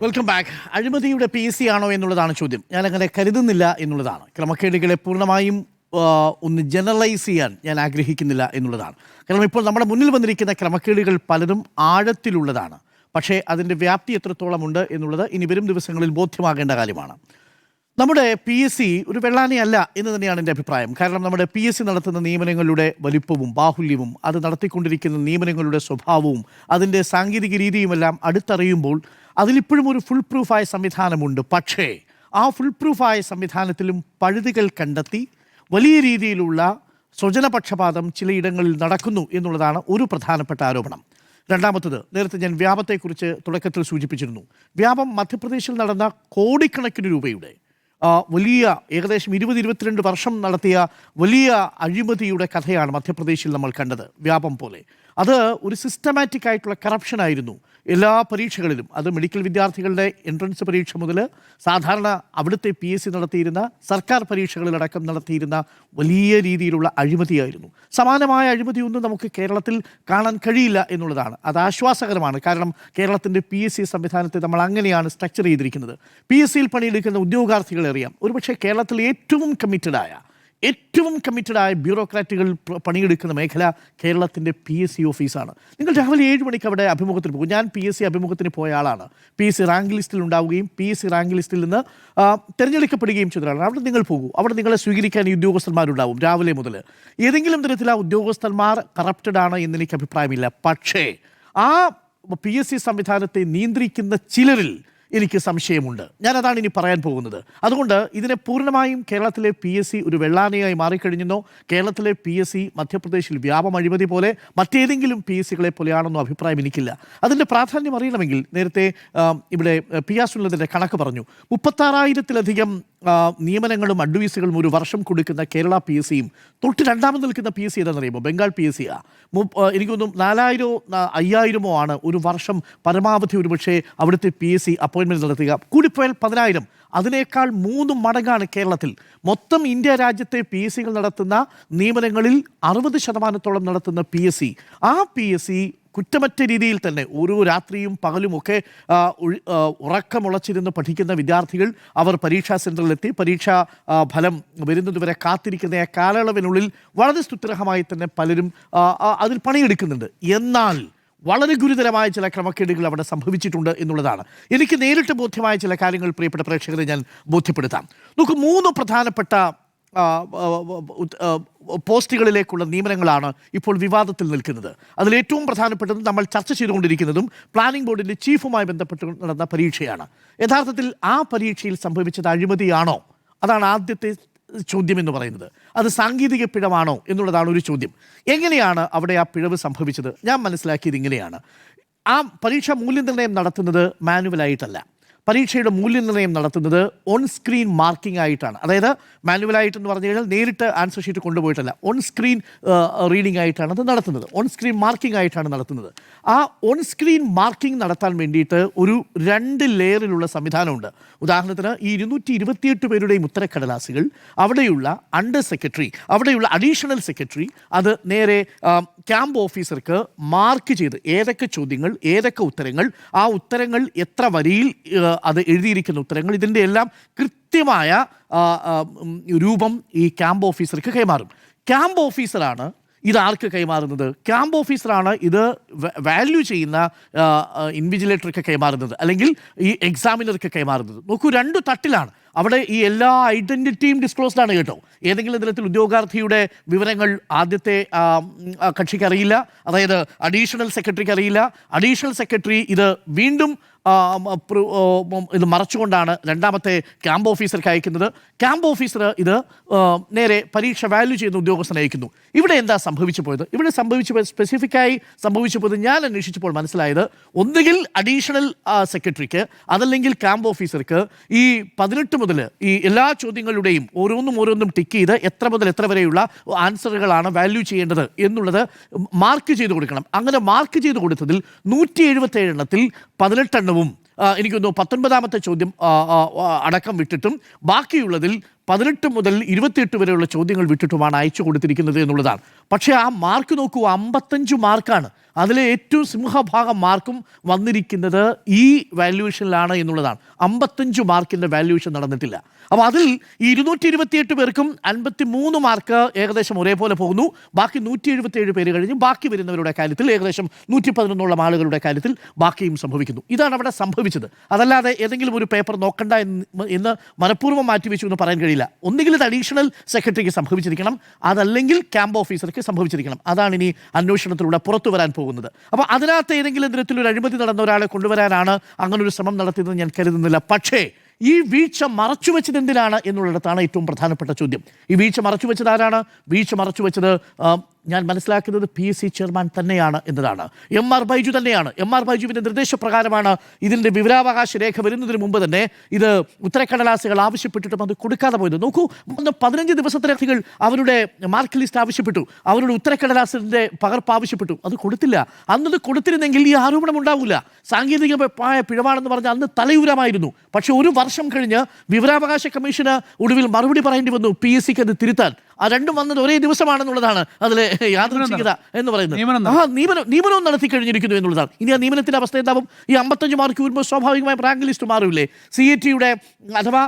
Welcome back. അഴിമതിയുടെ PC ആണോ എന്നുള്ളതാണ് ചോദ്യം. ഞാൻ അങ്ങനെ കരുതുന്നില്ല എന്നുള്ളതാണ്. ക്രമക്കേടുകളെ പൂർണ്ണമായും ഒന്ന് ജനറലൈസ് ചെയ്യാൻ ഞാൻ ആഗ്രഹിക്കുന്നില്ല എന്നുള്ളതാണ്. കാരണം ഇപ്പോൾ നമ്മുടെ മുന്നിൽ വന്നിരിക്കുന്ന ക്രമക്കേടുകൾ പലതും ആഴത്തിലുള്ളതാണ്. പക്ഷേ അതിൻ്റെ വ്യാപ്തി എത്രത്തോളമുണ്ട് എന്നുള്ളത് ഇനി വരും ദിവസങ്ങളിൽ ബോധ്യമാകേണ്ട കാര്യമാണ്. നമ്മുടെ PSC ഒരു വെള്ളാനയല്ല എന്ന് തന്നെയാണ് എൻ്റെ അഭിപ്രായം. കാരണം നമ്മുടെ PSC നടത്തുന്ന നിയമനങ്ങളുടെ വലിപ്പവും ബാഹുല്യവും അത് നടത്തിക്കൊണ്ടിരിക്കുന്ന നിയമനങ്ങളുടെ സ്വഭാവവും അതിൻ്റെ സാങ്കേതിക രീതിയുമെല്ലാം അടുത്തറിയുമ്പോൾ അതിലിപ്പോഴും ഒരു ഫുൾ പ്രൂഫായ സംവിധാനമുണ്ട്. പക്ഷേ ആ ഫുൾ പ്രൂഫായ സംവിധാനത്തിലും പഴുതുകൾ കണ്ടെത്തി വലിയ രീതിയിലുള്ള സ്വജനപക്ഷപാതം ചിലയിടങ്ങളിൽ നടക്കുന്നു എന്നുള്ളതാണ് ഒരു പ്രധാനപ്പെട്ട ആരോപണം. രണ്ടാമത്തത്, നേരത്തെ ഞാൻ വ്യാപത്തെക്കുറിച്ച് തുടക്കത്തിൽ സൂചിപ്പിച്ചിരുന്നു. വ്യാപം മധ്യപ്രദേശിൽ നടന്ന കോടിക്കണക്കിന് രൂപയുടെ വലിയ ഏകദേശം 20-22 വർഷം നടത്തിയ വലിയ അഴിമതിയുടെ കഥയാണ് മധ്യപ്രദേശിൽ നമ്മൾ കണ്ടത്. വ്യാപം പോലെ അത് ഒരു സിസ്റ്റമാറ്റിക് ആയിട്ടുള്ള കറപ്ഷനായിരുന്നു എല്ലാ പരീക്ഷകളിലും. അത് മെഡിക്കൽ വിദ്യാർത്ഥികളുടെ എൻട്രൻസ് പരീക്ഷ മുതൽ സാധാരണ അവിടുത്തെ PSC നടത്തിയിരുന്ന സർക്കാർ പരീക്ഷകളിലടക്കം നടത്തിയിരുന്ന വലിയ രീതിയിലുള്ള അഴിമതിയായിരുന്നു. സമാനമായ അഴിമതിയൊന്നും നമുക്ക് കേരളത്തിൽ കാണാൻ കഴിയില്ല എന്നുള്ളതാണ്. അത് ആശ്വാസകരമാണ്. കാരണം കേരളത്തിൻ്റെ PSC സംവിധാനത്തെ നമ്മൾ അങ്ങനെയാണ് സ്ട്രക്ചർ ചെയ്തിരിക്കുന്നത്. PSCയിൽ പണിയെടുക്കുന്ന ഉദ്യോഗാർത്ഥികളെ അറിയാം. ഒരുപക്ഷെ കേരളത്തിൽ ഏറ്റവും കമ്മിറ്റഡായ ബ്യൂറോക്രാറ്റുകൾ പണിയെടുക്കുന്ന മേഖല കേരളത്തിൻ്റെ PSC ഓഫീസാണ്. നിങ്ങൾ രാവിലെ 7 മണിക്ക് അവിടെ അഭിമുഖത്തിന് പോകും. ഞാൻ PSC അഭിമുഖത്തിന് പോയ ആളാണ്. PSC റാങ്ക് ലിസ്റ്റിൽ ഉണ്ടാവുകയും PSC റാങ്ക് ലിസ്റ്റിൽ നിന്ന് തിരഞ്ഞെടുക്കപ്പെടുകയും ചെയ്ത ആളാണ്. അവിടെ നിങ്ങൾ പോകൂ. അവിടെ നിങ്ങളെ സ്വീകരിക്കാൻ ഈ ഉദ്യോഗസ്ഥന്മാരുണ്ടാവും രാവിലെ മുതൽ. ഏതെങ്കിലും തരത്തിൽ ആ ഉദ്യോഗസ്ഥന്മാർ കറപ്റ്റഡ് ആണ് എന്നെനിക്ക് അഭിപ്രായമില്ല. പക്ഷേ ആ PSC സംവിധാനത്തെ നിയന്ത്രിക്കുന്ന ചിലരിൽ എനിക്ക് സംശയമുണ്ട്. ഞാനതാണ് ഇനി പറയാൻ പോകുന്നത്. അതുകൊണ്ട് ഇതിനെ പൂർണ്ണമായും കേരളത്തിലെ PSC ഒരു വെള്ളാനയായി മാറിക്കഴിഞ്ഞെന്നോ കേരളത്തിലെ PSC മധ്യപ്രദേശിൽ വ്യാപം അഴിമതി പോലെ മറ്റേതെങ്കിലും PSCകളെ പോലെയാണെന്നോ അഭിപ്രായം എനിക്കില്ല. അതിൻ്റെ പ്രാധാന്യം അറിയണമെങ്കിൽ നേരത്തെ ഇവിടെ പിയാസുള്ളതിൻ്റെ കണക്ക് പറഞ്ഞു. 36,000-ലധികം നിയമനങ്ങളും അഡ്വൈസുകളും ഒരു വർഷം കൊടുക്കുന്ന കേരള PSCയും തൊട്ട് രണ്ടാമത് നിൽക്കുന്ന PSC ഏതാണെന്നറിയുമ്പോൾ ബംഗാൾ PSCയാണ്. എനിക്കൊന്നും 4,000-5,000 ആണ് ഒരു വർഷം പരമാവധി ഒരുപക്ഷെ അവിടുത്തെ PSC അപ്പോയിൻമെൻറ്റ് നടത്തുക. കൂടിപ്പോയാൽ 10,000. അതിനേക്കാൾ 3 മടങ്ങാണ് കേരളത്തിൽ. മൊത്തം ഇന്ത്യ രാജ്യത്തെ PSCകൾ നടത്തുന്ന നിയമനങ്ങളിൽ 60% നടത്തുന്ന PSC. ആ PSC കുറ്റമറ്റ രീതിയിൽ തന്നെ ഓരോ രാത്രിയും പകലുമൊക്കെ ഉറക്കമുളച്ചിരുന്ന് പഠിക്കുന്ന വിദ്യാർത്ഥികൾ അവർ പരീക്ഷാ സെൻറ്ററിലെത്തി പരീക്ഷാ ഫലം വരുന്നതുവരെ കാത്തിരിക്കുന്ന ആ കാലയളവിനുള്ളിൽ വളരെ സ്തുത്യർഹമായി തന്നെ പലരും അതിൽ പണിയെടുക്കുന്നുണ്ട്. എന്നാൽ വളരെ ഗുരുതരമായ ചില ക്രമക്കേടുകൾ അവിടെ സംഭവിച്ചിട്ടുണ്ട് എന്നുള്ളതാണ് എനിക്ക് നേരിട്ട് ബോധ്യമായ ചില കാര്യങ്ങൾ പ്രിയപ്പെട്ട പ്രേക്ഷകരെ ഞാൻ ബോധ്യപ്പെടുത്താം. നോക്കൂ, 3 പ്രധാനപ്പെട്ട പോസ്റ്റുകളിലേക്കുള്ള നിയമനങ്ങളാണ് ഇപ്പോൾ വിവാദത്തിൽ നിൽക്കുന്നത്. അതിലേറ്റവും പ്രധാനപ്പെട്ടത് നമ്മൾ ചർച്ച ചെയ്തുകൊണ്ടിരിക്കുന്നതും പ്ലാനിംഗ് ബോർഡിൻ്റെ ചീഫുമായി ബന്ധപ്പെട്ട് നടന്ന പരീക്ഷയാണ്. യഥാർത്ഥത്തിൽ ആ പരീക്ഷയിൽ സംഭവിച്ചത് അഴിമതിയാണോ? അതാണ് ആദ്യത്തെ ചോദ്യം എന്ന് പറയുന്നത്. അത് സാങ്കേതിക പിഴവാണോ എന്നുള്ളതാണ് ഒരു ചോദ്യം. എങ്ങനെയാണ് അവിടെ ആ പിഴവ് സംഭവിച്ചത്? ഞാൻ മനസ്സിലാക്കിയത് ഇങ്ങനെയാണ്. ആ പരീക്ഷാ മൂല്യനിർണ്ണയം നടത്തുന്നത് മാനുവലായിട്ടല്ല. പരീക്ഷയുടെ മൂല്യനിർണ്ണയം നടത്തുന്നത് ഓൺ സ്ക്രീൻ മാർക്കിംഗ് ആയിട്ടാണ്. അതായത് മാനുവലായിട്ടെന്ന് പറഞ്ഞു കഴിഞ്ഞാൽ നേരിട്ട് ആൻസർ ഷീറ്റ് കൊണ്ടുപോയിട്ടല്ല, ഓൺ സ്ക്രീൻ റീഡിംഗ് ആയിട്ടാണ് അത് നടത്തുന്നത്. ഓൺ സ്ക്രീൻ മാർക്കിംഗ് ആയിട്ടാണ് നടത്തുന്നത്. ആ ഓൺ സ്ക്രീൻ മാർക്കിംഗ് നടത്താൻ വേണ്ടിയിട്ട് ഒരു 2 ലെയറിലുള്ള സംവിധാനമുണ്ട്. ഉദാഹരണത്തിന് ഈ 228 പേരുടെയും ഉത്തരക്കടലാസുകൾ അവിടെയുള്ള അണ്ടർ സെക്രട്ടറി, അവിടെയുള്ള അഡീഷണൽ സെക്രട്ടറി അത് നേരെ ക്യാമ്പ് ഓഫീസർക്ക് മാർക്ക് ചെയ്ത് ഏതൊക്കെ ചോദ്യങ്ങൾ, ഏതൊക്കെ ഉത്തരങ്ങൾ, ആ ഉത്തരങ്ങൾ എത്ര വരിയിൽ അത് എഴുതിയിരിക്കുന്ന ഉത്തരങ്ങൾ, ഇതിൻ്റെ എല്ലാം കൃത്യമായ രൂപം ഈ ക്യാമ്പ് ഓഫീസർക്ക് കൈമാറും. ക്യാമ്പ് ഓഫീസറാണ് ഇത് ആർക്ക് കൈമാറുന്നത്? ക്യാമ്പ് ഓഫീസറാണ് ഇത് വാല്യൂ ചെയ്യുന്ന ഇൻവിജിലേറ്റർക്ക് കൈമാറുന്നത്, അല്ലെങ്കിൽ ഈ എക്സാമിനർക്ക് കൈമാറുന്നത്. നോക്കൂ, 2 തട്ടിലാണ്. അവിടെ ഈ എല്ലാ ഐഡൻറ്റിറ്റിയും ഡിസ്ക്ലോസ്ഡ് ആണ് കേട്ടോ. ഏതെങ്കിലും തരത്തിൽ ഉദ്യോഗാർത്ഥിയുടെ വിവരങ്ങൾ ആദ്യത്തെ കക്ഷിക്ക് അറിയില്ല, അതായത് അഡീഷണൽ സെക്രട്ടറിക്ക് അറിയില്ല. അഡീഷണൽ സെക്രട്ടറി ഇത് വീണ്ടും ഇത് മറച്ചുകൊണ്ടാണ് രണ്ടാമത്തെ ക്യാമ്പ് ഓഫീസർക്ക് അയക്കുന്നത്. ക്യാമ്പ് ഓഫീസർ ഇത് നേരെ പരീക്ഷ വാല്യൂ ചെയ്യുന്ന ഉദ്യോഗസ്ഥനെ അയക്കുന്നു. ഇവിടെ എന്താ സംഭവിച്ചു പോയത്? ഇവിടെ സ്പെസിഫിക്കായി സംഭവിച്ചു പോയത് ഞാൻ അന്വേഷിച്ചപ്പോൾ മനസ്സിലായത്, ഒന്നുകിൽ അഡീഷണൽ സെക്രട്ടറിക്ക് അതല്ലെങ്കിൽ ക്യാമ്പ് ഓഫീസർക്ക് ഈ 18 മുതൽ ഈ എല്ലാ ചോദ്യങ്ങളുടെയും ഓരോന്നും ടിക്ക് ചെയ്ത് എത്ര മുതൽ എത്ര വരെയുള്ള ആൻസറുകളാണ് വാല്യൂ ചെയ്യേണ്ടത് എന്നുള്ളത് മാർക്ക് ചെയ്ത് കൊടുക്കണം. അങ്ങനെ മാർക്ക് ചെയ്ത് കൊടുത്തതിൽ 177 എണ്ണത്തിൽ 18 എണ്ണവും എനിക്കൊന്നു 19ാമത്തെ ചോദ്യം അടക്കം വിട്ടിട്ടും ബാക്കിയുള്ളതിൽ 18 മുതൽ 28 വരെയുള്ള ചോദ്യങ്ങൾ വിട്ടിട്ടുമാണ് അയച്ചു കൊടുത്തിരിക്കുന്നത് എന്നുള്ളതാണ്. പക്ഷേ ആ മാർക്ക് നോക്കൂ, 55 മാർക്കാണ്. അതിലെ ഏറ്റവും സിംഹഭാഗം മാർക്കും വന്നിരിക്കുന്നത് ഈ വാല്യുവേഷനിലാണ് എന്നുള്ളതാണ്. 55 മാർക്കിൻ്റെ വാല്യുവേഷൻ നടന്നിട്ടില്ല. അപ്പോൾ അതിൽ 228 പേർക്കും 53 മാർക്ക് ഏകദേശം ഒരേപോലെ പോകുന്നു. ബാക്കി 177 പേര് കഴിഞ്ഞ് ബാക്കി വരുന്നവരുടെ കാര്യത്തിൽ ഏകദേശം 111 ആളുകളുടെ കാര്യത്തിൽ ബാക്കിയും സംഭവിക്കുന്നു. ഇതാണ് അവിടെ സംഭവിച്ചത്. അതല്ലാതെ ഏതെങ്കിലും ഒരു പേപ്പർ നോക്കണ്ട എന്ന് മനഃപൂർവ്വം മാറ്റിവെച്ചു എന്ന് പറയാൻ കഴിയില്ല. ഒന്നുകിൽ ഇത് അഡീഷണൽ സെക്രട്ടറിക്ക് സംഭവിച്ചിരിക്കണം, അതല്ലെങ്കിൽ ക്യാമ്പ് ഓഫീസർക്ക് സംഭവിച്ചിരിക്കണം. അതാണ് ഇനി അന്വേഷണത്തിലൂടെ പുറത്തു വരാൻ പോകുന്നത്. അപ്പോൾ അതിനകത്ത് ഏതെങ്കിലും തരത്തിലൊരു അഴിമതി നടന്ന ഒരാളെ കൊണ്ടുവരാനാണ് അങ്ങനൊരു ശ്രമം നടത്തിയതെന്ന് ഞാൻ കരുതുന്നില്ല. പക്ഷേ ഈ വീഴ്ച മറച്ചുവെച്ചത് എന്തിനാണ് എന്നുള്ളിടത്താണ് ഏറ്റവും പ്രധാനപ്പെട്ട ചോദ്യം. ഈ വീഴ്ച മറച്ചുവെച്ചത് ആരാണ്? വീഴ്ച മറച്ചുവെച്ചത് ഞാൻ മനസ്സിലാക്കുന്നത് PSC ചെയർമാൻ തന്നെയാണ് എന്നതാണ്. MR ബൈജു തന്നെയാണ്. MR ബൈജുവിൻ്റെ നിർദ്ദേശപ്രകാരമാണ് ഇതിൻ്റെ വിവരാവകാശ രേഖ വരുന്നതിന് മുമ്പ് തന്നെ ഇത് ഉത്തരക്കടലാസുകൾ ആവശ്യപ്പെട്ടിട്ടും അത് കൊടുക്കാതെ പോയത്. നോക്കൂ, 15 ദിവസത്തിലധികം അവരുടെ മാർക്ക് ലിസ്റ്റ് ആവശ്യപ്പെട്ടു, അവരുടെ ഉത്തരക്കടലാസിൻ്റെ പകർപ്പ് ആവശ്യപ്പെട്ടു, അത് കൊടുത്തില്ല. അന്നത് കൊടുത്തിരുന്നെങ്കിൽ ഈ ആരോപണം ഉണ്ടാവില്ല. സാങ്കേതികമായ പിഴവാണെന്ന് പറഞ്ഞാൽ അന്ന് തലയൂരമായിരുന്നു. പക്ഷെ ഒരു വർഷം കഴിഞ്ഞ് വിവരാവകാശ കമ്മീഷന് ഒടുവിൽ മറുപടി പറയേണ്ടി വന്നു PSCക്ക് അത് തിരുത്താൻ. ആ രണ്ടും വന്നത് ഒരേ ദിവസമാണെന്നുള്ളതാണ് അതിലെ യാദൃച്ഛികത എന്ന് പറയുന്നത്. നിയമനവും നടത്തി കഴിഞ്ഞിരിക്കുന്നു എന്നുള്ളതാണ്. ഇനി ആ നിയമനത്തിന്റെ അവസ്ഥ എന്താവും? ഈ 55 മാർക്ക് വരുമ്പോൾ സ്വാഭാവികമായും റാങ്ക് ലിസ്റ്റ് മാറില്ലേ? CAT-യുടെ അഥവാ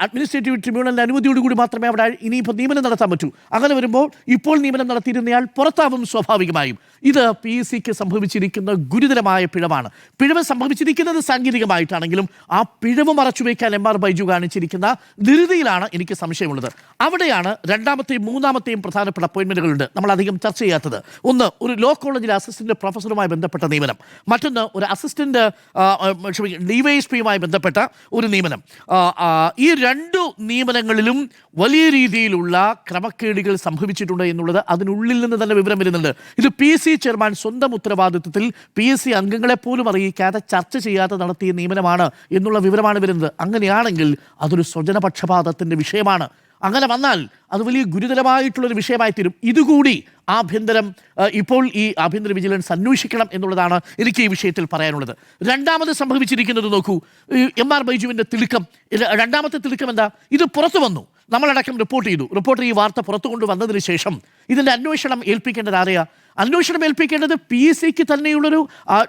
അഡ്മിനിസ്ട്രേറ്റീവ് ട്രിബ്യൂണലിന്റെ അനുമതിയോടുകൂടി മാത്രമേ അവിടെ ഇനിയിപ്പോൾ നിയമനം നടത്താൻ പറ്റൂ. അങ്ങനെ വരുമ്പോൾ ഇപ്പോൾ നിയമനം നടത്തിയിരുന്നയാൾ പുറത്താവും സ്വാഭാവികമായും. ഇത് PSCക്ക് സംഭവിച്ചിരിക്കുന്ന ഗുരുതരമായ പിഴവാണ്. പിഴവ് സംഭവിച്ചിരിക്കുന്നത് സാങ്കേതികമായിട്ടാണെങ്കിലും ആ പിഴവ് മറച്ചുവെക്കാൻ MR ബൈജു കാണിച്ചിരിക്കുന്ന ധൃതിയിലാണ് എനിക്ക് സംശയമുള്ളത്. അവിടെയാണ് രണ്ടാമത്തെയും മൂന്നാമത്തെയും പ്രധാനപ്പെട്ട അപ്പോയിൻമെന്റുകളുണ്ട് നമ്മൾ അധികം ചർച്ച ചെയ്യാത്തത്. ഒന്ന്, ഒരു ലോ കോളേജിലെ അസിസ്റ്റന്റ് പ്രൊഫസറുമായി ബന്ധപ്പെട്ട നിയമനം. മറ്റൊന്ന്, ഒരു അസിസ്റ്റന്റ് DYSPയുമായി ബന്ധപ്പെട്ട ഒരു നിയമനം. ഈ രണ്ടു നിയമനങ്ങളിലും വലിയ രീതിയിലുള്ള ക്രമക്കേടുകൾ സംഭവിച്ചിട്ടുണ്ട് എന്നുള്ളത് അതിനുള്ളിൽ നിന്ന് തന്നെ വിവരം വരുന്നുണ്ട്. ഇത് PSC ചെയർമാൻ സ്വന്തം ഉത്തരവാദിത്വത്തിൽ PSC അംഗങ്ങളെ പോലും അറിയിക്കാതെ ചർച്ച ചെയ്യാതെ നടത്തിയ നിയമനമാണ് എന്നുള്ള വിവരമാണ് വരുന്നത്. അങ്ങനെയാണെങ്കിൽ അതൊരു സ്വജനപക്ഷപാതത്തിൻ്റെ വിഷയമാണ്. അങ്ങനെ വന്നാൽ അത് വലിയ ഗുരുതരമായിട്ടുള്ളൊരു വിഷയമായി തീരും. ഇതുകൂടി ഇപ്പോൾ ഈ ആഭ്യന്തര വിജിലൻസ് അന്വേഷിക്കണം എന്നുള്ളതാണ് എനിക്ക് ഈ വിഷയത്തിൽ പറയാനുള്ളത്. രണ്ടാമത് സംഭവിച്ചിരിക്കുന്നത് നോക്കൂ, MR ബൈജുവിൻ്റെ തിടുക്കം. രണ്ടാമത്തെ തിടുക്കം എന്താ? ഇത് പുറത്തു വന്നു, നമ്മളടക്കം റിപ്പോർട്ട് ചെയ്തു. ഈ വാർത്ത പുറത്തു കൊണ്ടുവന്നതിന് ശേഷം ഇതിൻ്റെ അന്വേഷണം ഏൽപ്പിക്കേണ്ടത് ആരെയാ? അന്വേഷണം ഏൽപ്പിക്കേണ്ടത് PSCക്ക് തന്നെയുള്ളൊരു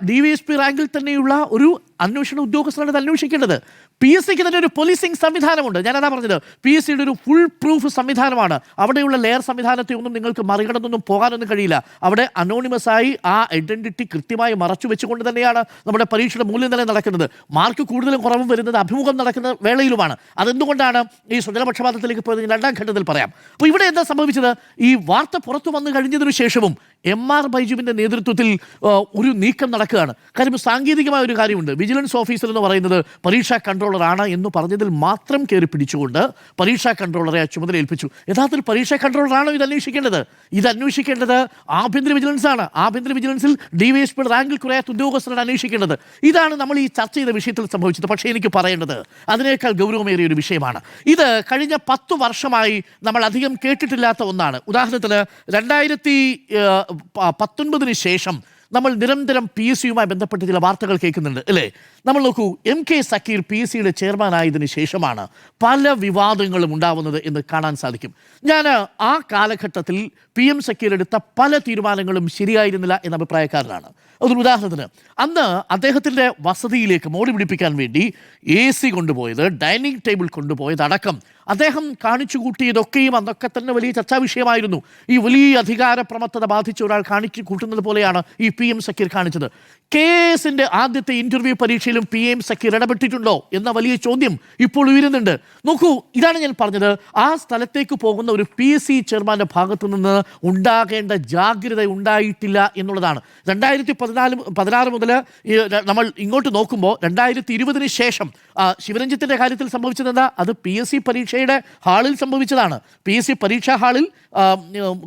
DYSP റാങ്കിൽ തന്നെയുള്ള ഒരു അന്വേഷണ ഉദ്യോഗസ്ഥനാണ് ഇത് അന്വേഷിക്കേണ്ടത്. PSCക്ക് തന്നെ ഒരു പോലീസിംഗ് സംവിധാനമുണ്ട്. ഞാനതാ പറഞ്ഞത്, PSCയുടെ ഒരു ഫുൾ പ്രൂഫ് സംവിധാനമാണ്. അവിടെയുള്ള ലെയർ സംവിധാനത്തെ ഒന്നും നിങ്ങൾക്ക് മറികടന്നൊന്നും പോകാനൊന്നും കഴിയില്ല. അവിടെ അനോണിമസായി ആ ഐഡന്റിറ്റി കൃത്യമായി മറച്ചു വെച്ചുകൊണ്ട് തന്നെയാണ് നമ്മുടെ പരീക്ഷയുടെ മൂല്യനിർണ്ണയം നടക്കുന്നത്. മാർക്ക് കൂടുതലും കുറവും വരുന്നത് അഭിമുഖം നടക്കുന്ന വേളയിലുമാണ്. അതെന്തുകൊണ്ടാണ് ഈ സ്വജനപക്ഷപാതത്തിലേക്ക് പോയത് രണ്ടാം ഘട്ടത്തിൽ പറയാം. അപ്പോൾ ഇവിടെ എന്താ സംഭവിച്ചത്? ഈ വാർത്ത പുറത്തു വന്നു കഴിഞ്ഞതിനു ശേഷവും MR ബൈജുവിൻ്റെ നേതൃത്വത്തിൽ ഒരു നീക്കം നടക്കുകയാണ്. കാര്യം സാങ്കേതികമായ ഒരു കാര്യമുണ്ട്. വിജിലൻസ് ഓഫീസർ എന്ന് പറയുന്നത് പരീക്ഷാ കൺട്രോളറാണ് എന്ന് പറഞ്ഞതിൽ മാത്രം കയറി പിടിച്ചുകൊണ്ട് പരീക്ഷാ കൺട്രോളറെ ചുമതല ഏൽപ്പിച്ചു. യഥാർത്ഥത്തിൽ പരീക്ഷാ കൺട്രോളറാണോ ഇത് അന്വേഷിക്കേണ്ടത്? ഇത് അന്വേഷിക്കേണ്ടത് ആഭ്യന്തര വിജിലൻസ് ആണ്. ആഭ്യന്തര വിജിലൻസിൽ DYSP റാങ്കിൽ കുറയാത്ത ഉദ്യോഗസ്ഥരാണ് അന്വേഷിക്കേണ്ടത്. ഇതാണ് നമ്മൾ ഈ ചർച്ച ചെയ്ത വിഷയത്തിൽ സംഭവിച്ചത്. പക്ഷേ എനിക്ക് പറയേണ്ടത് അതിനേക്കാൾ ഗൗരവമേറിയ ഒരു വിഷയമാണ്. ഇത് കഴിഞ്ഞ 10 വർഷമായി നമ്മൾ അധികം കേട്ടിട്ടില്ലാത്ത ഒന്നാണ്. ഉദാഹരണത്തിന് 2019 ശേഷം നമ്മൾ നിരന്തരം PSCയുമായി ബന്ധപ്പെട്ട് ചില വാർത്തകൾ കേൾക്കുന്നുണ്ട് അല്ലേ? നമ്മൾ നോക്കൂ, MK സക്കീർ PSCയുടെ ചെയർമാനായതിനു ശേഷമാണ് പല വിവാദങ്ങളും ഉണ്ടാവുന്നത് എന്ന് കാണാൻ സാധിക്കും. ഞാൻ ആ കാലഘട്ടത്തിൽ PM സക്കീർ എടുത്ത പല തീരുമാനങ്ങളും ശരിയായിരുന്നില്ല എന്ന അഭിപ്രായക്കാരനാണ്. അതൊരു ഉദാഹരണത്തിന്, അന്ന് അദ്ദേഹത്തിൻ്റെ വസതിയിലേക്ക് മോടി പിടിപ്പിക്കാൻ വേണ്ടി AC കൊണ്ടുപോയത്, ഡൈനിങ് ടേബിൾ കൊണ്ടുപോയത് അടക്കം അദ്ദേഹം കാണിച്ചു കൂട്ടിയതൊക്കെയും അന്നൊക്കെ തന്നെ വലിയ ചർച്ചാ വിഷയമായിരുന്നു. ഈ വലിയ അധികാരപ്രമത്തത ബാധിച്ച ഒരാൾ കാണിച്ചു കൂട്ടുന്നത് പോലെയാണ് ഈ PM സക്കീർ കാണിച്ചത്. KSന്റെ ആദ്യത്തെ ഇന്റർവ്യൂ പരീക്ഷയിലും PM സക്കീർ ഇടപെട്ടിട്ടുണ്ടോ എന്ന വലിയ ചോദ്യം ഇപ്പോൾ ഉയരുന്നുണ്ട്. നോക്കൂ, ഇതാണ് ഞാൻ പറഞ്ഞത്. ആ സ്ഥലത്തേക്ക് പോകുന്ന ഒരു PSC ചെയർമാൻ്റെ ഭാഗത്തു നിന്ന് ഉണ്ടാകേണ്ട ജാഗ്രത ഉണ്ടായിട്ടില്ല എന്നുള്ളതാണ്. 2016 മുതൽ നമ്മൾ ഇങ്ങോട്ട് നോക്കുമ്പോൾ 2020 ശേഷം ശിവരഞ്ജിത്തിൻ്റെ കാര്യത്തിൽ സംഭവിച്ചത് എന്താ? അത് PSC പരീക്ഷയുടെ ഹാളിൽ സംഭവിച്ചതാണ്. PSC പരീക്ഷാ ഹാളിൽ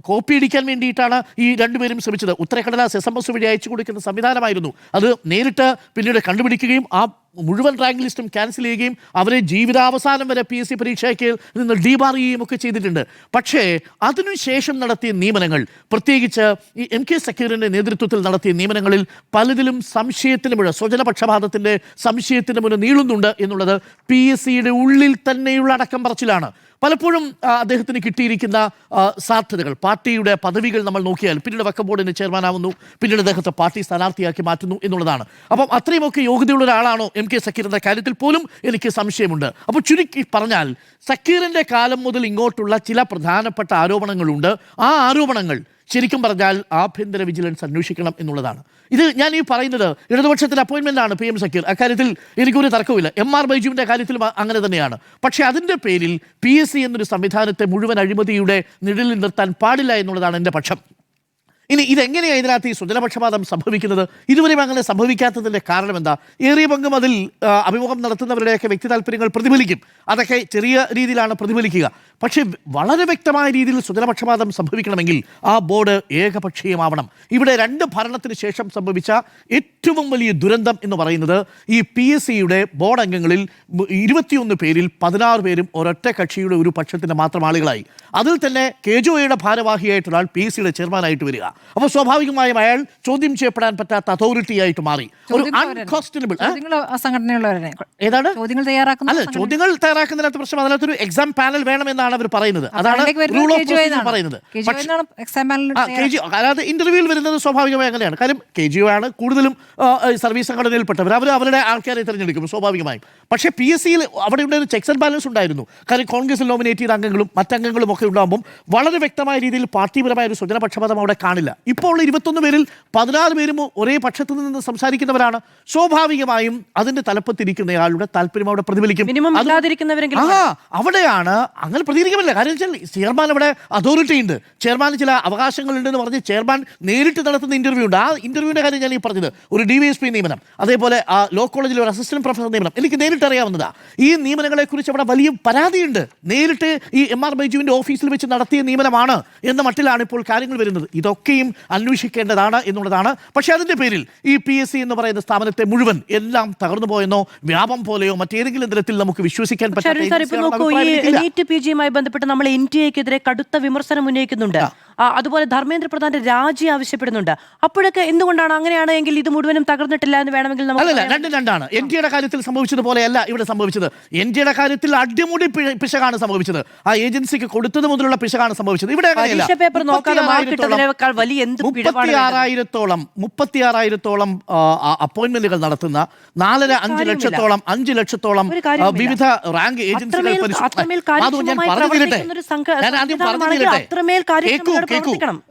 കോപ്പി അടിക്കാൻ വേണ്ടിയിട്ടാണ് ഈ രണ്ടുപേരും ശ്രമിച്ചത്. ഉത്തരക്കടലാസ് SMS വഴി അയച്ചു കൊടുക്കുന്ന സംവിധാനമായിരുന്നു അത്. നേരിട്ട് പിന്നീട് കണ്ടുപിടിക്കുകയും ആ മുഴുവൻ റാങ്ക് ലിസ്റ്റും ക്യാൻസൽ ചെയ്യുകയും അവരെ ജീവിതാവസാനം വരെ PSC പരീക്ഷയ്ക്ക് നിന്ന് ഡീബാർ ചെയ്യുകയും ഒക്കെ ചെയ്തിട്ടുണ്ട്. പക്ഷേ അതിനുശേഷം നടത്തിയ നിയമനങ്ങൾ, പ്രത്യേകിച്ച് ഈ MK സക്കീറിൻ്റെ നേതൃത്വത്തിൽ നടത്തിയ നിയമനങ്ങളിൽ പലതിലും സംശയത്തിന് മുഴുവൻ സ്വജനപക്ഷപാതത്തിൻ്റെ സംശയത്തിന് മുന്നിൽ നീളുന്നുണ്ട് എന്നുള്ളത് PSCയുടെ ഉള്ളിൽ തന്നെയുള്ള അടക്കം പറച്ചിലാണ്. പലപ്പോഴും അദ്ദേഹത്തിന് കിട്ടിയിരിക്കുന്ന സാധ്യതകൾ, പാർട്ടിയുടെ പദവികൾ നമ്മൾ നോക്കിയാൽ പിന്നീട് വഖഫ് ബോർഡിന് ചെയർമാനാവുന്നു, പിന്നീട് അദ്ദേഹത്തെ പാർട്ടി സ്ഥാനാർത്ഥിയാക്കി മാറ്റുന്നു എന്നുള്ളതാണ്. അപ്പം അത്രയുമൊക്കെ യോഗ്യതയുള്ള ഒരാളാണോ MK സക്കീറിന്റെ കാര്യത്തിൽ പോലും എനിക്ക് സംശയമുണ്ട്. അപ്പോൾ ചുരുക്കി പറഞ്ഞാൽ സക്കീറിന്റെ കാലം മുതൽ ഇങ്ങോട്ടുള്ള ചില പ്രധാനപ്പെട്ട ആരോപണങ്ങളുണ്ട്. ആ ആരോപണങ്ങൾ ശരിക്കും പറഞ്ഞാൽ ആഭ്യന്തര വിജിലൻസ് അന്വേഷിക്കണം എന്നുള്ളതാണ്. ഇത് ഞാൻ ഈ പറയുന്നത് ഇടതുപക്ഷത്തിൻ്റെ അപ്പോയിൻമെൻ്റാണ് PM സക്കീർ, അക്കാര്യത്തിൽ എനിക്കൊരു തർക്കവുമില്ല. MR ബൈജുവിൻ്റെ കാര്യത്തിലും അങ്ങനെ തന്നെയാണ്. പക്ഷേ അതിൻ്റെ പേരിൽ PSC എന്നൊരു സംവിധാനത്തെ മുഴുവൻ അഴിമതിയുടെ നിഴലിൽ നിർത്താൻ പാടില്ല എന്നുള്ളതാണ് എൻ്റെ പക്ഷം. ഇനി ഇതെങ്ങനെയാണ് ഇതിനകത്ത് ഈ സ്വജനപക്ഷപാതം സംഭവിക്കുന്നത്? ഇതുവരെയും അങ്ങനെ സംഭവിക്കാത്തതിൻ്റെ കാരണം എന്താ? ഏറിയ പങ്കും അതിൽ അഭിമുഖം നടത്തുന്നവരുടെയൊക്കെ വ്യക്തി താല്പര്യങ്ങൾ പ്രതിഫലിക്കും. അതൊക്കെ ചെറിയ രീതിയിലാണ് പ്രതിഫലിക്കുക. പക്ഷേ വളരെ വ്യക്തമായ രീതിയിൽ സ്വജനപക്ഷപാതം സംഭവിക്കണമെങ്കിൽ ആ ബോർഡ് ഏകപക്ഷീയമാവണം. ഇവിടെ 2 ഭരണത്തിന് ശേഷം സംഭവിച്ച ഏറ്റവും വലിയ ദുരന്തം എന്ന് പറയുന്നത് ഈ PSCയുടെ ബോർഡ് അംഗങ്ങളിൽ 21 പേരിൽ 16 പേരും ഒരൊറ്റ കക്ഷിയുടെ ഒരു പക്ഷത്തിൻ്റെ മാത്രം ആളുകളായി. അതിൽ തന്നെ KJOയുടെ ഭാരവാഹിയായിട്ടുള്ള ആൾ PSCയുടെ ചെയർമാനായിട്ട് വരിക. അപ്പോൾ സ്വാഭാവികമായും അയാൾ ചോദ്യം ചെയ്യപ്പെടാൻ പറ്റാത്ത അതോറിറ്റി ആയിട്ട് മാറി. ഒരു അൺകോസ്റ്റബിൾ ഏതാണ് അല്ല, ചോദ്യങ്ങൾ തയ്യാറാക്കുന്നതിനകത്ത് പ്രശ്നം, അതിനകത്തൊരു എക്സാം പാനൽ വേണമെന്നാണ് അവർ പറയുന്നത്. അതാണ് റൂൾ ഓഫ് പ്രൊസീജിയർ പറയുന്നത്. അതായത് ഇന്റർവ്യൂവിൽ വരുന്നത് സ്വാഭാവികമായി അങ്ങനെയാണ്. കാര്യം KJO ആണ് കൂടുതലും സർവീസ് സംഘടനയിൽപ്പെട്ടവർ, അവർ അവരുടെ ആൾക്കാരെ തിരഞ്ഞെടുക്കും സ്വാഭാവികമായും. പക്ഷേ PSCയിൽ അവിടെ ഉണ്ടായിരുന്ന ചെക്സ് ആൻഡ് ബാലൻസ് ഉണ്ടായിരുന്നു. കാര്യം കോൺഗ്രസിൽ നോമിനേറ്റ് ചെയ്ത അംഗങ്ങളും മറ്റംഗങ്ങളും ഒക്കെ ഉണ്ടാകുമ്പോൾ വളരെ വ്യക്തമായ രീതിയിൽ പാർട്ടിപരമായ ഒരു സ്വജനപക്ഷപാതം അവിടെ കാണില്ല. ഇപ്പോൾ 21 പേരിൽ 16 പേരും ഒരേ പക്ഷത്തു നിന്ന് സംസാരിക്കുന്നവരാണ്. സ്വാഭാവികമായും അതിന്റെ തലപ്പത്തിരിക്കുന്നയാളുടെ താല്പര്യം അവിടെ പ്രതിഫലിക്കും. അവിടെയാണ് അങ്ങനെ പ്രതികരിക്കുന്നില്ല. കാര്യം വെച്ചാൽ ചെയർമാൻ അവിടെ അതോറിറ്റി ഉണ്ട്, ചെയർമാന് ചില അവകാശങ്ങളുണ്ടെന്ന് പറഞ്ഞ് ചെയർമാൻ നേരിട്ട് നടത്തുന്ന ഇന്റർവ്യൂ ഉണ്ട്. ആ ഇന്റർവ്യൂവിന്റെ കാര്യം ഞാൻ ഈ പറഞ്ഞത്, ഒരു DYSP നിയമനം, അതേപോലെ ലോ കോളേജിൽ ഒരു അസിസ്റ്റന്റ് പ്രൊഫസർ നിയമനം, എനിക്ക് നേരിട്ട് അറിയാവുന്നതാ. ഈ നിയമനങ്ങളെ കുറിച്ച് അവിടെ വലിയ പരാതിയുണ്ട്. നേരിട്ട് ഈ MR ബൈജുവിന്റെ ഓഫീസിൽ വെച്ച് നടത്തിയ നിയമനമാണ് എന്ന മട്ടിലാണ് ഇപ്പോൾ കാര്യങ്ങൾ വരുന്നത്. ഇതൊക്കെയും അന്വേഷിക്കേണ്ടതാണ് എന്നുള്ളതാണ്. പക്ഷേ അതിന്റെ പേരിൽ ഈ PSC എന്ന് പറയുന്ന സ്ഥാപനത്തെ മുഴുവൻ എല്ലാം തകർന്നു പോയെന്നോ വ്യാപം പോലെയോ മറ്റേതെങ്കിലും തരത്തിൽ നമുക്ക് വിശ്വസിക്കാൻ പറ്റില്ല. PGയുമായി ബന്ധപ്പെട്ട് നമ്മൾ NTA-ക്കെതിരെ കടുത്ത വിമർശനം ഉന്നയിക്കുന്നുണ്ട്. അതുപോലെ ധർമ്മേന്ദ്ര പ്രധാന്റെ രാജി ആവശ്യപ്പെടുന്നുണ്ട്. അപ്പോഴൊക്കെ എന്തുകൊണ്ടാണ്? അങ്ങനെയാണെങ്കിൽ ഇത് മുഴുവനും തകർന്നിട്ടില്ല എന്ന് വേണമെങ്കിൽ രണ്ടാണ്. NTA-യുടെ കാര്യത്തിൽ സംഭവിച്ചതുപോലെയല്ല ഇവിടെ സംഭവിച്ചത്. NTA-യുടെ കാര്യത്തിൽ അടിമുടി പിശകാണ് സംഭവിച്ചത്. ആ ഏജൻസിക്ക് കൊടുത്തത് മുതലുള്ള പിശകാണ് സംഭവിച്ചത്. ഇവിടെ 36,000-ഓളം അപ്പോയിന്റ്മെന്റുകൾ നടത്തുന്ന 4.5 ലക്ഷത്തോളം വിവിധ റാങ്ക് ഏജൻസികൾ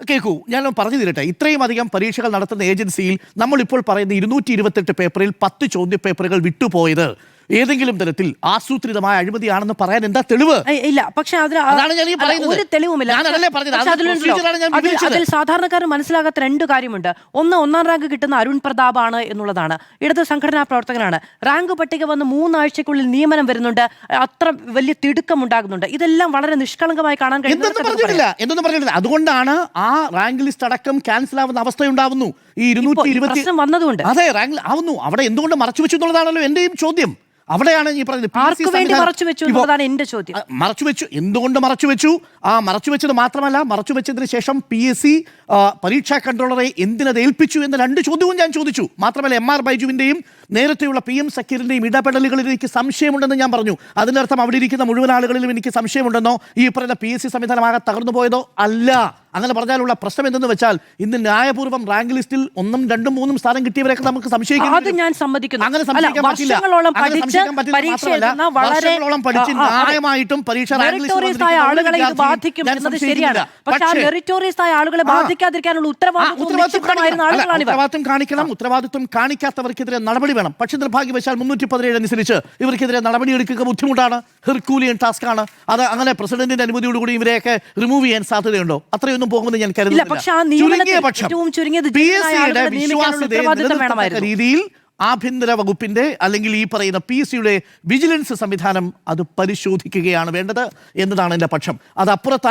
കേൾക്കൂ, ഞാൻ പറഞ്ഞു തീരട്ടെ. ഇത്രയും അധികം പരീക്ഷകൾ നടത്തുന്ന ഏജൻസിയിൽ നമ്മൾ ഇപ്പോൾ പറയുന്ന 228 പേപ്പറിൽ 10 ചോദ്യ പേപ്പറുകൾ വിട്ടുപോയത് ഏതെങ്കിലും തരത്തിൽ ആസൂത്രിതമായ അഴിമതിയാണെന്ന് പറയാൻ എന്താ തെളിവ്? ഇല്ല. പക്ഷെ ഒരു തെളിവുമില്ല. അതിൽ സാധാരണക്കാരൻ മനസ്സിലാകാത്ത 2 കാര്യമുണ്ട്. ഒന്ന്, 1ാം റാങ്ക് കിട്ടുന്ന അരുൺ പ്രതാപാണ് എന്നുള്ളതാണ്. ഇടത് സംഘടനാ പ്രവർത്തകനാണ്. റാങ്ക് പട്ടിക വന്ന് 3 ആഴ്ചക്കുള്ളിൽ നിയമനം വരുന്നുണ്ട്. അത്ര വലിയ തിടുക്കം ഉണ്ടാകുന്നുണ്ട്. ഇതെല്ലാം വളരെ നിഷ്കളങ്കമായി കാണാൻ കഴിയുന്നു. അതുകൊണ്ടാണ് ആ റാങ്ക് ലിസ്റ്റ് അടക്കം ക്യാൻസൽ ആവുന്ന അവസ്ഥയുണ്ടാവുന്നു. ഈ 220 വന്നതുകൊണ്ട് അതെ റാങ്ക് ആവുന്നു. അവിടെ എന്തുകൊണ്ട് മറച്ചു വെച്ചു എന്നുള്ളതാണല്ലോ എന്റെയും ചോദ്യം. അവിടെയാണ് ഈ പറയുന്നത് മറച്ചുവെച്ചു. എന്തുകൊണ്ട് മറച്ചുവെച്ചു? ആ മറച്ചുവെച്ചത് മാത്രമല്ല, മറച്ചുവെച്ചതിന് ശേഷം PSC പരീക്ഷാ കൺട്രോളറെ എന്തിനത് ഏൽപ്പിച്ചു എന്ന 2 ചോദ്യവും ഞാൻ ചോദിച്ചു. മാത്രമല്ല MR ബൈജുവിന്റെയും നേരത്തെയുള്ള PM സക്കീറിന്റെയും ഇടപെടലുകളിൽ എനിക്ക് സംശയമുണ്ടെന്ന് ഞാൻ പറഞ്ഞു. അതിനർത്ഥം അവിടെ ഇരിക്കുന്ന മുഴുവൻ ആളുകളിലും എനിക്ക് സംശയമുണ്ടെന്നോ ഈ പറയുന്ന PSC സംവിധാനമാകെ തകർന്നു പോയതോ അല്ല. അങ്ങനെ പറഞ്ഞാലുള്ള പ്രശ്നം എന്തെന്ന് വെച്ചാൽ ഇന്ന് ന്യായപൂർവ്വം റാങ്ക് ലിസ്റ്റിൽ 1ഉം 2ഉം 3ഉം സ്ഥാനം കിട്ടിയവരൊക്കെ നമുക്ക് സംശയിക്കാം. ഞാൻ സമ്മതിക്കുന്നു. അങ്ങനെ സംശയിക്കാൻ പറ്റില്ല. വർഷങ്ങളോളം പഠിച്ച് ന്യായമായിട്ടും പരീക്ഷ റാങ്ക് ലിസ്റ്റ് ഉത്തരവാദിത്വം കാണിക്കാത്തവർക്കെതിരെ നടപടി വേണം. പക്ഷെ നിർഭാഗ്യവശാൽ 317 അനുസരിച്ച് ഇവർക്കെതിരെ നടപടി എടുക്കുക ബുദ്ധിമുട്ടാണ്, ഹെർക്കൂലിയൻ ടാസ്ക് ആണ്. അത് അങ്ങനെ പ്രസിഡന്റിന്റെ അനുമതിയോടുകൂടി ഇവരെയൊക്കെ റിമൂവ് ചെയ്യാൻ സാധ്യതയുണ്ടോ? അത്രയൊന്നും പോകുമെന്ന് ഞാൻ കരുതുന്നില്ല. രീതിയിൽ ആഭ്യന്തര വകുപ്പിന്റെ അല്ലെങ്കിൽ ഈ പറയുന്ന PSCയുടെ വിജിലൻസ് സംവിധാനം അത് പരിശോധിക്കുകയാണ് വേണ്ടത് എന്നതാണ് എൻ്റെ പക്ഷം. അത് അപ്പുറത്ത്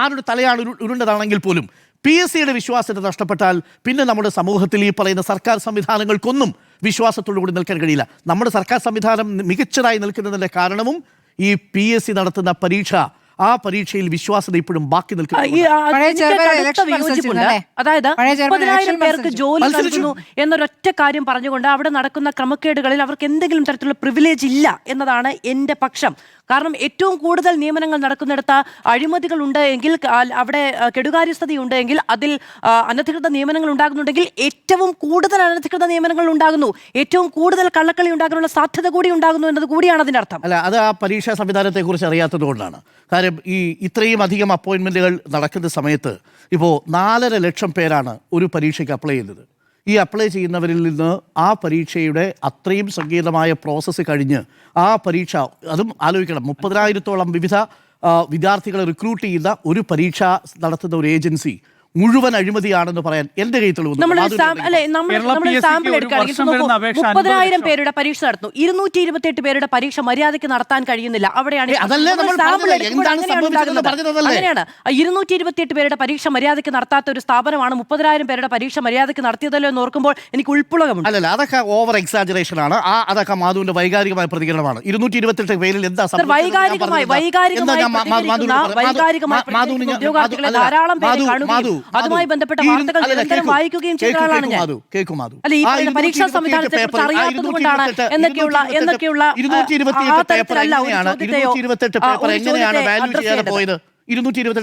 ആരുടെ തലയാണ് ഉരുണ്ടതാണെങ്കിൽ പോലും PSCയുടെ വിശ്വാസ്യത നഷ്ടപ്പെട്ടാൽ പിന്നെ നമ്മുടെ സമൂഹത്തിൽ ഈ പറയുന്ന സർക്കാർ സംവിധാനങ്ങൾക്കൊന്നും വിശ്വാസത്തോടു കൂടി നിൽക്കാൻ കഴിയില്ല. നമ്മുടെ സർക്കാർ സംവിധാനം മികച്ചതായി നിൽക്കുന്നതിൻ്റെ കാരണവും ഈ PSC നടത്തുന്ന പരീക്ഷ, ആ പരീക്ഷയിൽ വിശ്വാസത ഇപ്പോഴും ബാക്കി നിൽക്കുന്നു. അതായത് 30,000 പേർക്ക് ജോലി നൽകുന്നു എന്നൊരൊറ്റ കാര്യം പറഞ്ഞുകൊണ്ട് അവിടെ നടക്കുന്ന ക്രമക്കേടുകളിൽ അവർക്ക് എന്തെങ്കിലും തരത്തിലുള്ള പ്രിവിലേജ് ഇല്ല എന്നതാണ് എൻ്റെ പക്ഷം. കാരണം ഏറ്റവും കൂടുതൽ നിയമനങ്ങൾ നടക്കുന്നിടത്ത് അഴിമതികൾ ഉണ്ട് എങ്കിൽ അവിടെ കെടുകാര്യസ്ഥതയുണ്ട് എങ്കിൽ അതിൽ അനധികൃത നിയമനങ്ങൾ ഉണ്ടാകുന്നുണ്ടെങ്കിൽ ഏറ്റവും കൂടുതൽ അനധികൃത നിയമനങ്ങൾ ഉണ്ടാകുന്നു, ഏറ്റവും കൂടുതൽ കള്ളക്കളി ഉണ്ടാകാനുള്ള സാധ്യത കൂടി ഉണ്ടാകുന്നു എന്നത് കൂടിയാണ് അതിന്റെ അർത്ഥം. അല്ല, അത് ആ പരീക്ഷാ സംവിധാനത്തെ കുറിച്ച് അറിയാത്തത് കൊണ്ടാണ്. കാര്യം ഇത്രയും അധികം അപ്പോയിന്റ്മെന്റുകൾ നടക്കുന്ന സമയത്ത് ഇപ്പോൾ 4.5 ലക്ഷം പേരാണ് ഒരു പരീക്ഷയ്ക്ക് അപ്ലൈ ചെയ്യുന്നത്. ഈ അപ്ലൈ ചെയ്യുന്നവരിൽ നിന്ന് ആ പരീക്ഷയുടെ അത്രയും സങ്കീർണമായ പ്രോസസ്സ് കഴിഞ്ഞ് ആ പരീക്ഷ, അതും ആലോചിക്കണം, 30,000-ഓളം വിവിധ വിദ്യാർത്ഥികളെ റിക്രൂട്ട് ചെയ്യുന്ന ഒരു പരീക്ഷ നടത്തുന്ന ഒരു ഏജൻസി മുഴുവൻ അഴിമതിയാണെന്ന് പറയാൻ എന്റെ കയ്യിൽ തെളിവ്. 30,000 പേരുടെ പരീക്ഷ നടത്തുന്നു, 228 പേരുടെ പരീക്ഷ മര്യാദയ്ക്ക് നടത്താൻ കഴിയുന്നില്ല. അവിടെയാണ് അങ്ങനെയാണ് 228 പേരുടെ പരീക്ഷ മര്യാദയ്ക്ക് നടത്താത്ത ഒരു സ്ഥാപനമാണ് 30,000 പേരുടെ പരീക്ഷ മര്യാദയ്ക്ക് നടത്തിയതല്ലോ എന്ന് ഓർക്കുമ്പോൾ എനിക്ക് ഉൾപ്പുളകമുണ്ട്. അല്ലല്ല, അതൊക്കെ ഓവർ എക്സാജറേഷൻ ആണ്. അതൊക്കെ മാധുവിന്റെ വൈകാരികമായ പ്രതികരണമാണ്. 228 പേരിൽ എന്താ ധാരാളം പേര് കാണുകയും അതുമായി ബന്ധപ്പെട്ട വാർത്തകൾ നിരന്തരം വായിക്കുകയും ചെയ്ത ആളാണ് ഞാൻ. അല്ല, ഈ പരീക്ഷാ സംവിധാനത്തെ കുറിച്ച് അറിയാത്തത് കൊണ്ടാണ് എന്നൊക്കെയുള്ള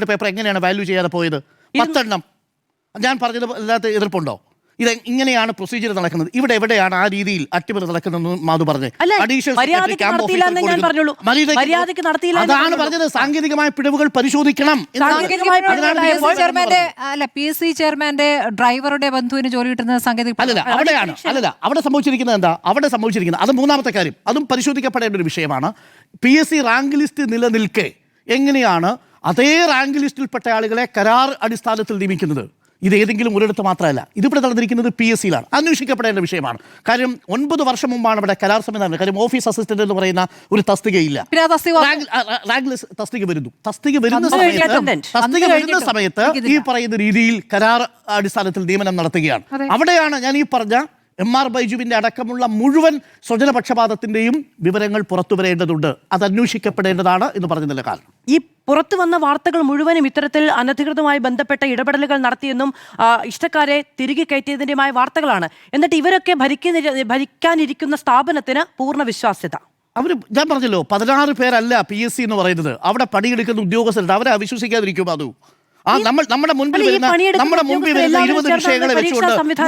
പേപ്പർ എങ്ങനെയാണ് വാല്യൂ ചെയ്യാതെ പോയത്? 10 എണ്ണം. ഞാൻ പറഞ്ഞത് അല്ലാത്ത എതിർപ്പുണ്ടോ? ഇത് ഇങ്ങനെയാണ് പ്രൊസീജിയർ നടക്കുന്നത്. ഇവിടെ എവിടെയാണ് ആ രീതിയിൽ അട്ടിമറി നടക്കുന്നത് മാധു പറഞ്ഞത്? അതാണ് പറഞ്ഞത്. സാങ്കേതികമായ പിഴവുകൾ പരിശോധിക്കണം. PSC ചെയർമാന്റെ ഡ്രൈവറുടെ ബന്ധുവിന് ജോലി കിട്ടുന്ന സാങ്കേതിക അവിടെ സംഭവിച്ചിരിക്കുന്നത് എന്താ? അവിടെ സംഭവിച്ചിരിക്കുന്നത് അത് മൂന്നാമത്തെ കാര്യം, അതും പരിശോധിക്കപ്പെടേണ്ട ഒരു വിഷയമാണ്. PSC റാങ്ക് ലിസ്റ്റ് നിലനിൽക്കെ എങ്ങനെയാണ് അതേ റാങ്ക് ലിസ്റ്റിൽപ്പെട്ട ആളുകളെ കരാർ അടിസ്ഥാനത്തിൽ നിയമിക്കുന്നത്? ഇത് ഏതെങ്കിലും ഒരിടത്ത് മാത്രമല്ല, ഇതിവിടെ നടന്നിരിക്കുന്നത് PSCയിലാണ്. അന്വേഷിക്കപ്പെടേണ്ട വിഷയമാണ്. കാര്യം 9 വർഷം മുമ്പാണ് ഇവിടെ കരാർ സംവിധാനം. കാര്യം ഓഫീസ് അസിസ്റ്റന്റ് എന്ന് പറയുന്ന ഒരു തസ്തികയില്ല. റാങ്ക് ലിസ്റ്റ് തസ്തിക വരുന്ന സമയത്ത് ഈ പറയുന്ന രീതിയിൽ കരാർ അടിസ്ഥാനത്തിൽ നിയമനം നടത്തുകയാണ്. അവിടെയാണ് ഞാൻ ഈ പറഞ്ഞ MR ബൈജുവിന്റെ അടക്കമുള്ള മുഴുവൻ സ്വജനപക്ഷപാതത്തിന്റെയും വിവരങ്ങൾ പുറത്തു വരേണ്ടതുണ്ട്. അത് അന്വേഷിക്കപ്പെടേണ്ടതാണ് എന്ന് പറഞ്ഞതിന്റെ കാരണം. ഈ പുറത്തു വന്ന വാർത്തകൾ മുഴുവനും ഇത്തരത്തിൽ അനധികൃതമായി ബന്ധപ്പെട്ട ഇടപെടലുകൾ നടത്തിയെന്നും ഇഷ്ടക്കാരെ തിരികെ കയറ്റിയതിന്റെയുമായ വാർത്തകളാണ്. എന്നിട്ട് ഇവരൊക്കെ ഭരിക്കാനിരിക്കുന്ന സ്ഥാപനത്തിന് പൂർണ്ണ വിശ്വാസ്യത. ഞാൻ പറഞ്ഞല്ലോ, 16 പേരല്ല PSC എന്ന് പറയുന്നത്. അവിടെ പണിയെടുക്കുന്ന ഉദ്യോഗസ്ഥരുണ്ട്. അവരെ അവിശ്വസിക്കാതിരിക്കും. അത് നമ്മുടെ മുൻപിൽ വരുന്ന 20 വിഷയങ്ങളെ വെച്ചുകൊണ്ട് 30,000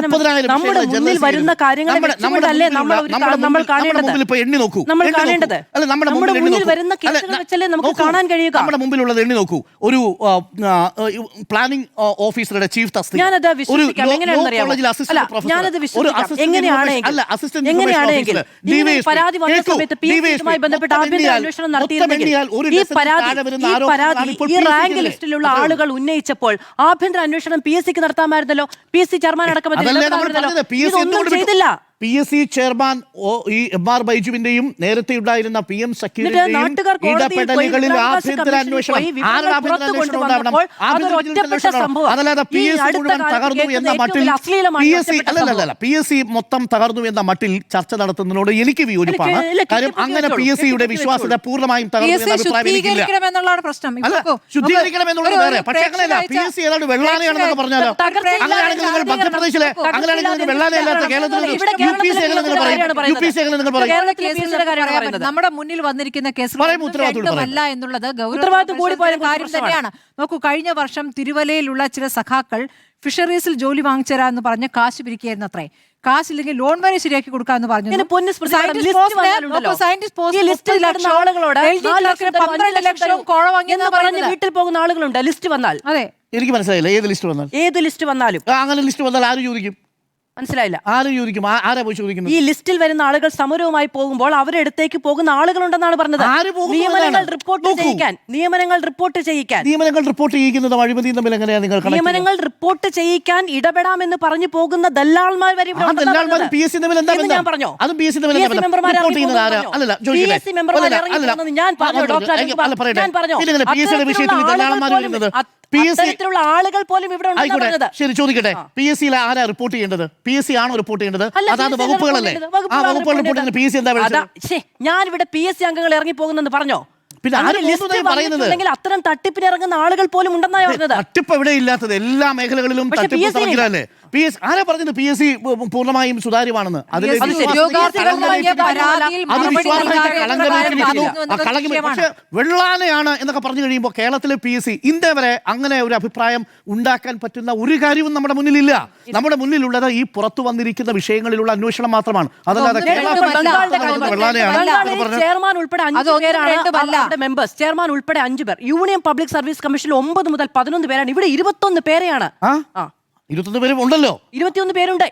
എണ്ണി നോക്കൂ. നമ്മുടെ മുമ്പിലുള്ളത് എണ്ണി നോക്കൂ. ഒരു പ്ലാനിംഗ് ഓഫീസറുടെ ചീഫ് തസ്തിക, ആളുകൾ ഉന്നയിച്ചപ്പോൾ ആഭ്യന്തര അന്വേഷണം PSCക്ക് നടത്താമായിരുന്നല്ലോ. PSC ചെയർമാൻ അടക്കം ചെയ്തില്ല. PSC ചെയർമാൻ ഈ MR ബൈജുവിന്റെയും നേരത്തെ ഉണ്ടായിരുന്ന PM സക്കീറിന്റെയും ഇടപെടലുകളിൽ ആഭ്യന്തര അന്വേഷണം അതല്ലാതെ PSC മുഴുവൻ തകർന്നു എന്ന മട്ടിൽ PSC മൊത്തം തകർന്നു എന്ന മട്ടിൽ ചർച്ച നടത്തുന്നതിനോട് എനിക്ക് വിയോജിപ്പാണ്. കാര്യം അങ്ങനെ PSCയുടെ വിശ്വാസ്യത പൂർണ്ണമായും തകർന്നു എന്ന അഭിപ്രായം എനിക്കില്ല. ശുദ്ധീകരിക്കണം എന്നുള്ളത് വേറെ. പക്ഷേ അങ്ങനെയല്ല, PSC ഏതാണ്ട് വെള്ളാനയാണെന്നൊക്കെ പറഞ്ഞാലോ? അങ്ങനെയാണെങ്കിൽ നിങ്ങൾ മധ്യപ്രദേശിലെ, അങ്ങനെയാണെങ്കിൽ വെള്ളാനയല്ലാത്ത കേരളത്തിൽ നമ്മുടെ മുന്നിൽ വന്നിരിക്കുന്ന കേസുകൾ എന്നുള്ളത് ഗൗരവമായ കാര്യം തന്നെയാണ്. നോക്കൂ, കഴിഞ്ഞ വർഷം തിരുവല്ലയിലുള്ള ചില സഖാക്കൾ ഫിഷറീസിൽ ജോലി വാങ്ങിച്ചരാന്ന് പറഞ്ഞ് കാശ് പിരിക്കുകയായിരുന്നു. അത്രേ കാശില്ലെങ്കിൽ ലോൺ വരെ ശരിയാക്കി കൊടുക്കാന്ന് പറഞ്ഞു. 12 ലക്ഷം കോഴ വാങ്ങിയെന്ന് പറഞ്ഞ് വീട്ടിൽ പോകുന്ന ആളുകളുണ്ട്. ലിസ്റ്റ് വന്നാൽ അതെ, എനിക്ക് മനസ്സിലായില്ല. ഏത് ലിസ്റ്റ് വന്നാലും അങ്ങനെ ലിസ്റ്റ് വന്നാൽ ആര് ചോദിക്കും? മനസ്സിലായില്ല. ആര് ചോദിക്കും? ആരാ പോയി ചോദിക്കുന്നത്? ഈ ലിസ്റ്റിൽ വരുന്ന ആളുകൾ സമരവുമായി പോകുമ്പോൾ അവരുടെ അടുത്തേക്ക് പോകുന്ന ആളുകളുണ്ടെന്നാണ് പറഞ്ഞത്. നിയമനങ്ങൾ റിപ്പോർട്ട് ചെയ്യിക്കാൻ നിയമനങ്ങൾ റിപ്പോർട്ട് ചെയ്യിക്കാൻ ഇടപെടാമെന്ന് പറഞ്ഞു പോകുന്ന ദല്ലാൾമാർ വരെ ഞാൻ പറഞ്ഞോ. അത്തരത്തിലുള്ള ആളുകൾ പോലും ഇവിടെ ഉണ്ടെന്ന്. ശരി, ചോദിക്കട്ടെ, PSCയിൽ ആരാ റിപ്പോർട്ട് ചെയ്യേണ്ടത്? PSC ആണോ റിപ്പോർട്ട് ചെയ്യേണ്ടത്? അതാത് വകുപ്പുകളല്ലേ? ആ വകുപ്പുകൾ റിപ്പോർട്ട് ചെയ്യുന്നത് PSC എന്താ വിളിച്ചത്? ഞാൻ ഇവിടെ PSC അംഗങ്ങൾ ഇറങ്ങി പോകുന്നെന്ന് പറഞ്ഞോ? പിന്നെ അത്തരം തട്ടിപ്പിന് ഇറങ്ങുന്ന ആളുകൾ പോലും ഉണ്ടെന്നാണ് പറഞ്ഞത്. തട്ടിപ്പ് എവിടെ ഇല്ലാത്തത്? എല്ലാ മേഖലകളിലും തട്ടിപ്പ്. ആരാ പറഞ്ഞത് PSC പൂർണ്ണമായും സുതാര്യമാണെന്ന്? അതിലെ പക്ഷേ വെള്ളാനയാണ് എന്നൊക്കെ പറഞ്ഞു കഴിയുമ്പോൾ കേരളത്തിലെ PSC ഇന്നേ വരെ അങ്ങനെ ഒരു അഭിപ്രായം ഉണ്ടാക്കാൻ പറ്റുന്ന ഒരു കാര്യവും നമ്മുടെ മുന്നിലില്ല. നമ്മുടെ മുന്നിലുള്ളത് ഈ പുറത്തു വന്നിരിക്കുന്ന വിഷയങ്ങളിലുള്ള അന്വേഷണം മാത്രമാണ്. അതല്ലാതെ ചെയർമാൻ ഉൾപ്പെടെ 5 പേരാണ് മെമ്പേഴ്സ്. ചെയർമാൻ ഉൾപ്പെടെ 5 പേർ. യൂണിയൻ പബ്ലിക് സർവീസ് കമ്മീഷനിൽ 9 മുതൽ 11 പേരാണ്. ഇവിടെ 21 പേരെയാണ്. 21 പേരും ഉണ്ടല്ലോ. 21 പേരുണ്ട്.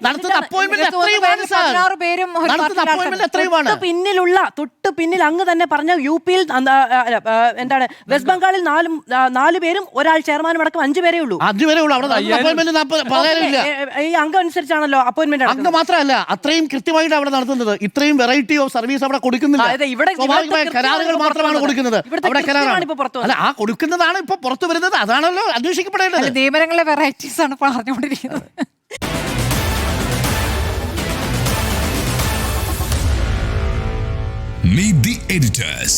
തൊട്ട് പിന്നിൽ അങ്ങ് തന്നെ പറഞ്ഞ UP-യിൽ എന്താണ് വെസ്റ്റ് ബംഗാളിൽ 4 പേരും ഒരാൾ ചെയർമാനും അടക്കം 5 പേരേ ഉള്ളൂ. 5 പേരേ ഉള്ളൂ. ഈ അംഗം അനുസരിച്ചാണല്ലോ അപ്പോയിന്റ്മെന്റ്. അംഗം മാത്രമല്ല, അത്രയും കൃത്യമായിട്ട് അവിടെ നടത്തുന്നത്. ഇത്രയും വെറൈറ്റി ഓഫ് സർവീസ് അവിടെ കൊടുക്കുന്നില്ല. കരാറുകൾ മാത്രമാണ് കൊടുക്കുന്നത്. അവിടെ കരാറാണ്. അല്ല, ആ കൊടുക്കുന്നതാണ് ഇപ്പൊ പുറത്തു വരുന്നത്. അതാണല്ലോ അന്വേഷിക്കപ്പെടേണ്ടത്. നിയമനങ്ങളിലെ വെറൈറ്റീസ് ആണ് പറഞ്ഞുകൊണ്ടിരിക്കുന്നത്. Meet the editors.